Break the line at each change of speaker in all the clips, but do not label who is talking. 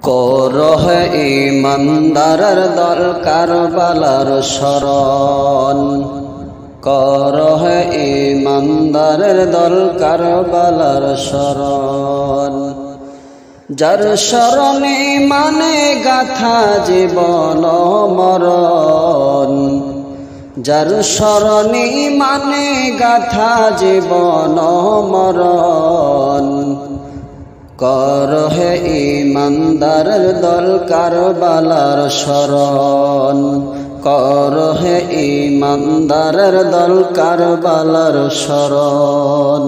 করহ ইমানদারের দল কারবালার শরণ, করহ ইমানদারের দল কারবালার শরণ। যার শরণে মানে গাথা জীবন মরণ, যার শরণে মানে গাথা জীবন মরণ। করহ ইমানদারের দল কারবালার শরণ, করহ ইমানদারের দল কারবালার শরণ।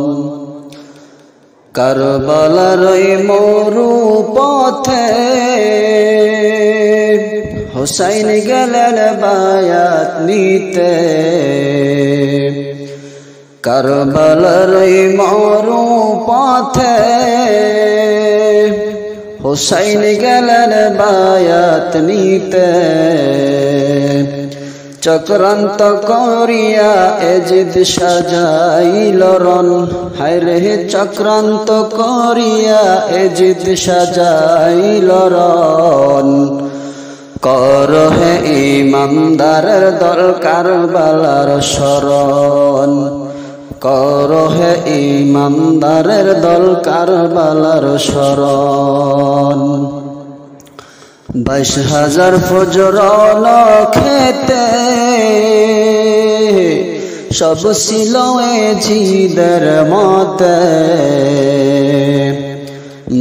কারবালার মরু পথে হুসাইন গেলেন বায়াত নিতে, কারবালার মরু পথে হুসাইন গেলেন বায়াত নিতে। চক্রান্ত করিয়া এজিদ সাজাইল রণ, হায়রে চক্রান্ত করিয়া এজিদ সাজাইল রণ। করহ ইমানদারের দল কারবালার শরণ, করহ ইমানদারের দল কারবালার শরণ। 22,000 ফজর খেতে সব ছিল এজিদের মতে,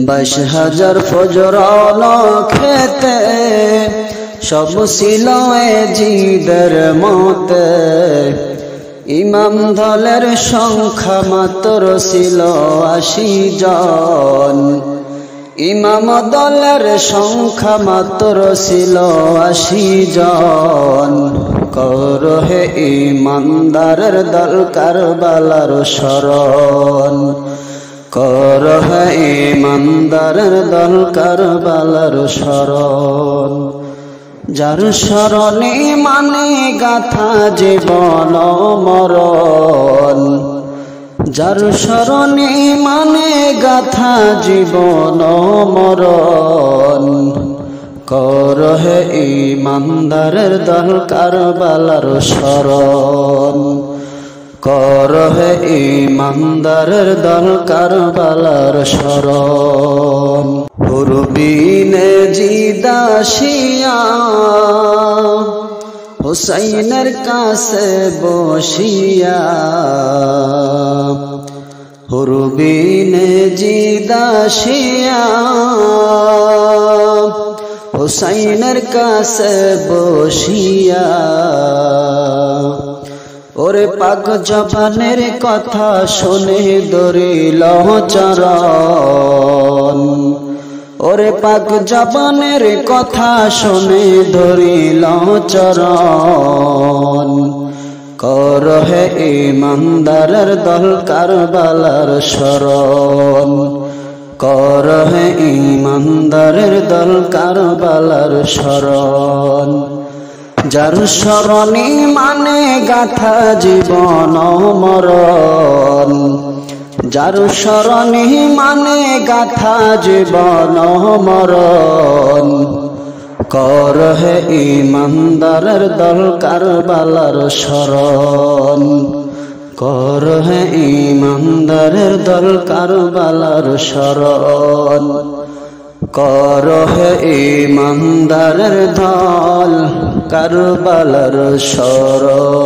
22,000 ফজর খেতে সব ছিল এজিদের মতে। ইমাম দলের সংখ্যা মাত্র ছিল 80 জন, ইমাম দলের সংখ্যা মাত্র ছিল 80 জন। করহ ইমানদারের দল কারবালার শরণ, করহ ইমানদারের দল কারবালার শরণ। যার শরণে মানে গাথা জীবন মরণ, যার শরণে মানে গাথা জীবন মরণ। করহ ইমানদারের দল কারবালার শরণ, করহ ইমানদারের দল কারবালার শরণ। হুরবিনে জিদাসিয়া হুসাইনের কাছে বসিয়া, হুরবিনে জিদাসিয়া হুসাইনের কাছে বসিয়া। ওরে পাক জবানের কথা শুনে ধরিল চরণ, ওরে পাক জবানের কথা শুনে ধরিল চরণ। করহ ইমানদারের দল কারবালার শরণ, করহ ইমানদারের দল কারবালার শরণ। যার শরণে মানে গাথা জীবন মরণ, যার শরণে মানে গাথা জীবন মরণ। করহ ইমানদারের দল কারবালার শরণ, করহ ইমানদারের দল কারবালার শরণ। করহ ইমানদারের দল কারবালার শরণ।